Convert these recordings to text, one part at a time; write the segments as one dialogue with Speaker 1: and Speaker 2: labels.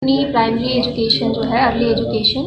Speaker 1: अपनी primary education जो है, अर्ली एजुकेशन,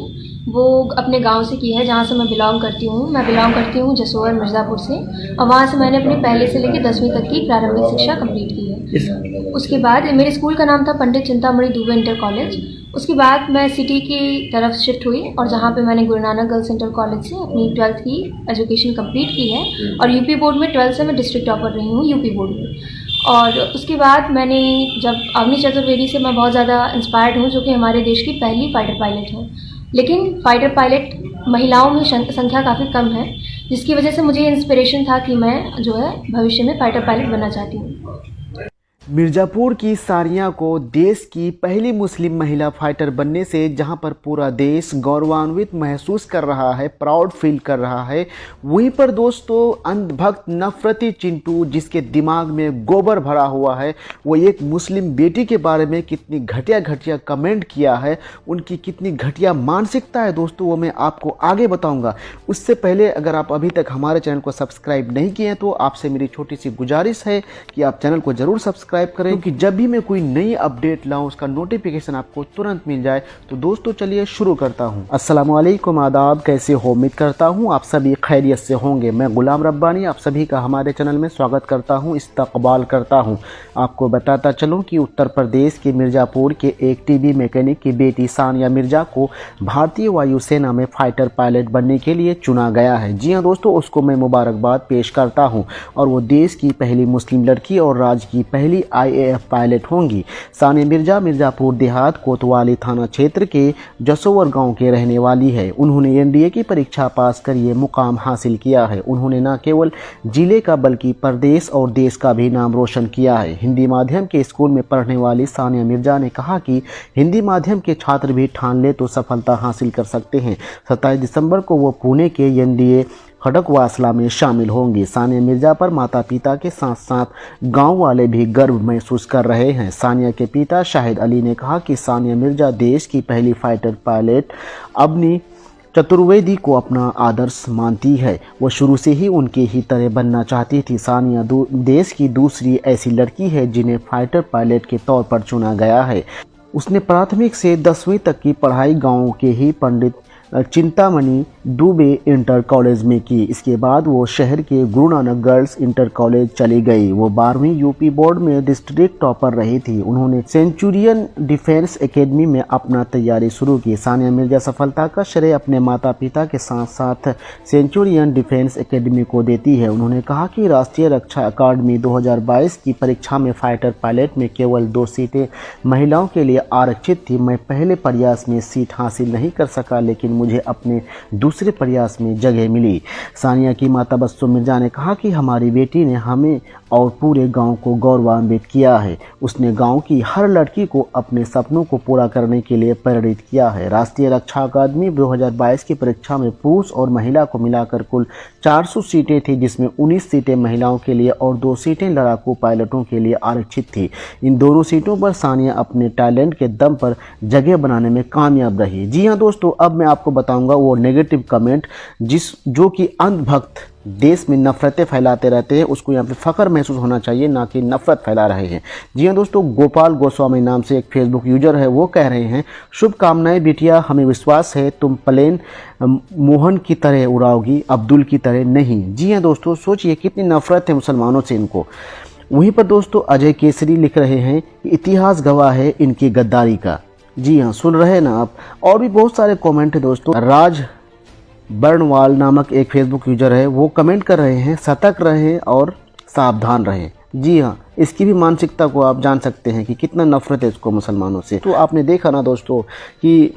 Speaker 1: वो अपने गांव से की है, जहां से मैं बिलोंग करती हूँ। मैं बिलोंग करती हूँ जसोर मिर्ज़ापुर से, और वहां से मैंने अपनी पहले से लेकर 10वीं तक की प्रारंभिक शिक्षा कंप्लीट की है। उसके बाद मेरे स्कूल का नाम था पंडित चिंतामणि दुबे इंटर कॉलेज। उसके बाद मैं सिटी की तरफ शिफ्ट हुई, और जहाँ पे मैंने Guru Nanak girls inter college से अपनी 12th की एजुकेशन कंप्लीट की है। और यूपी बोर्ड में 12th से मैं डिस्ट्रिक्ट टॉपर रही हूँ यूपी बोर्ड में। और उसके बाद मैंने जब अवनी चतुर्वेदी से मैं बहुत ज़्यादा इंस्पायर्ड हूँ, जो कि हमारे देश की पहली फाइटर पायलट है। लेकिन फाइटर पायलट महिलाओं में संख्या काफ़ी कम है, जिसकी वजह से मुझे इंस्पिरेशन था कि मैं जो है भविष्य में फाइटर पायलट बनना चाहती हूँ।
Speaker 2: मिर्ज़ापुर की सानिया को देश की पहली मुस्लिम महिला फाइटर बनने से जहां पर पूरा देश गौरवान्वित महसूस कर रहा है, प्राउड फील कर रहा है, वहीं पर दोस्तों अंधभक्त नफरती चिंटू जिसके दिमाग में गोबर भरा हुआ है, वो एक मुस्लिम बेटी के बारे में कितनी घटिया घटिया कमेंट किया है, उनकी कितनी घटिया मानसिकता है दोस्तों, वो मैं आपको आगे बताऊंगा। उससे पहले अगर आप अभी तक हमारे चैनल को सब्सक्राइब नहीं किए हैं तो आपसे मेरी छोटी सी गुजारिश है कि आप चैनल को जरूर सब्सक्राइब करें, क्योंकि जब भी मैं कोई नई अपडेट लाऊं उसका नोटिफिकेशन आपको तुरंत मिल जाए। तो दोस्तों चलिए शुरू करता हूं। अस्सलाम वालेकुम, आदाब, कैसे हो? उम्मीद करता हूं आप सभी खैरियत से होंगे। मैं गुलाम रब्बानी आप सभी का हमारे चैनल में स्वागत करता हूं, इस्तकबाल करता हूं। आपको बताता चलूं कि उत्तर प्रदेश के मिर्ज़ापुर के एक टीबी मैकेनिक की बेटी सानिया मिर्ज़ा को भारतीय वायुसेना में फाइटर पायलट बनने के लिए चुना गया है। जी हाँ दोस्तों, उसको मैं मुबारकबाद पेश करता हूँ, और वो देश की पहली मुस्लिम लड़की और राज्य की पहली IAF पायलट होंगी। सानिया मिर्ज़ा मिर्ज़ापुर देहात कोतवाली थाना क्षेत्र के जसोवर गांव के रहने वाली है। उन्होंने NDA की परीक्षा पास कर ये मुकाम हासिल किया है। उन्होंने न केवल जिले का बल्कि प्रदेश और देश का भी नाम रोशन किया है। हिंदी माध्यम के स्कूल में पढ़ने वाली सानिया मिर्ज़ा ने कहा कि हिंदी माध्यम के छात्र भी ठान ले तो सफलता हासिल कर सकते हैं। 27 दिसंबर को वो पुणे के NDA खड़कवासला में शामिल होंगी। सानिया मिर्ज़ा पर माता पिता के साथ साथ गांव वाले भी गर्व महसूस कर रहे हैं। सानिया के पिता शाहिद अली ने कहा कि सानिया मिर्ज़ा देश की पहली फाइटर पायलट अवनी चतुर्वेदी को अपना आदर्श मानती है। वो शुरू से ही उनके ही तरह बनना चाहती थी। सानिया देश की दूसरी ऐसी लड़की है जिन्हें फाइटर पायलट के तौर पर चुना गया है। उसने प्राथमिक से 10वीं तक की पढ़ाई गांव के ही पंडित चिंतामणि दुबे इंटर कॉलेज में की। इसके बाद वो शहर के Guru Nanak girls inter college चली गई। वो 12वीं यूपी बोर्ड में डिस्ट्रिक्ट टॉपर रही थी। उन्होंने सेंचुरियन डिफेंस एकेडमी में अपना तैयारी शुरू की। सानिया मिर्ज़ा सफलता का श्रेय अपने माता पिता के साथ साथ सेंचुरियन डिफेंस एकेडमी को देती है। उन्होंने कहा कि राष्ट्रीय रक्षा अकादमी 2022 की परीक्षा में फाइटर पायलट में केवल 2 सीटें महिलाओं के लिए आरक्षित थी। मैं पहले प्रयास में सीट हासिल नहीं कर सका, लेकिन मुझे अपने दूसरे प्रयास में जगह मिली। सानिया की माता बस्सो मिर्ज़ा ने कहा कि हमारी बेटी ने हमें और पूरे गांव को गौरवान्वित किया है। उसने गांव की हर लड़की को अपने सपनों को पूरा करने के लिए प्रेरित किया है। राष्ट्रीय रक्षा अकादमी 2022 की परीक्षा में पुरुष और महिला को मिलाकर कुल 400 सीटें थी, जिसमें 19 सीटें महिलाओं के लिए और 2 सीटें लड़ाकू पायलटों के लिए आरक्षित थी। इन दोनों सीटों पर सानिया अपने टैलेंट के दम पर जगह बनाने में कामयाब रही। जी हाँ दोस्तों, अब मैं आपको बताऊंगा वो नेगेटिव कमेंट जो कि अंधभक्त देश में नफरतें फैलाते रहते हैं। उसको यहाँ पे फ़ख्र महसूस होना चाहिए, ना कि नफरत फैला रहे हैं। जी हाँ दोस्तों, गोपाल गोस्वामी नाम से एक फेसबुक यूजर है, वो कह रहे हैं, शुभकामनाएं बिटिया, हमें विश्वास है तुम प्लेन मोहन की तरह उड़ाओगी, अब्दुल की तरह नहीं। जी हाँ दोस्तों, सोचिए कितनी नफरत है मुसलमानों से इनको। वहीं पर दोस्तों अजय केसरी लिख रहे हैं, इतिहास गवाह है इनकी गद्दारी का। जी हाँ, सुन रहे हैं ना आप। और भी बहुत सारे कमेंट है दोस्तों। राज बर्नवाल नामक एक फेसबुक यूजर है, वो कमेंट कर रहे हैं, सतर्क रहें और सावधान रहें। जी हाँ, इसकी भी मानसिकता को आप जान सकते हैं कि कितना नफरत है इसको मुसलमानों से। तो आपने देखा ना दोस्तों कि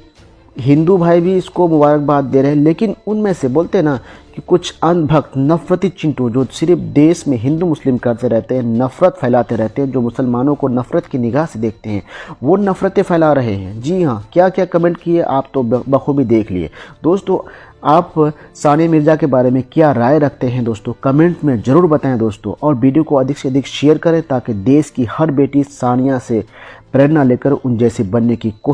Speaker 2: हिंदू भाई भी इसको मुबारकबाद दे रहे हैं, लेकिन उनमें से बोलते हैं ना कि कुछ अंधभक्त नफरती चिंटू जो सिर्फ देश में हिंदू मुस्लिम करते रहते हैं, नफरत फैलाते रहते हैं, जो मुसलमानों को नफरत की निगाह से देखते हैं, वो नफरतें फैला रहे हैं। जी हाँ, क्या क्या कमेंट किए आप तो बखूबी देख लिए। दोस्तों आप सानिया मिर्ज़ा के बारे में क्या राय रखते हैं दोस्तों, कमेंट में ज़रूर बताएं दोस्तों, और वीडियो को अधिक से अधिक शेयर करें ताकि देश की हर बेटी सानिया से प्रेरणा लेकर उन जैसे बनने की कोशिश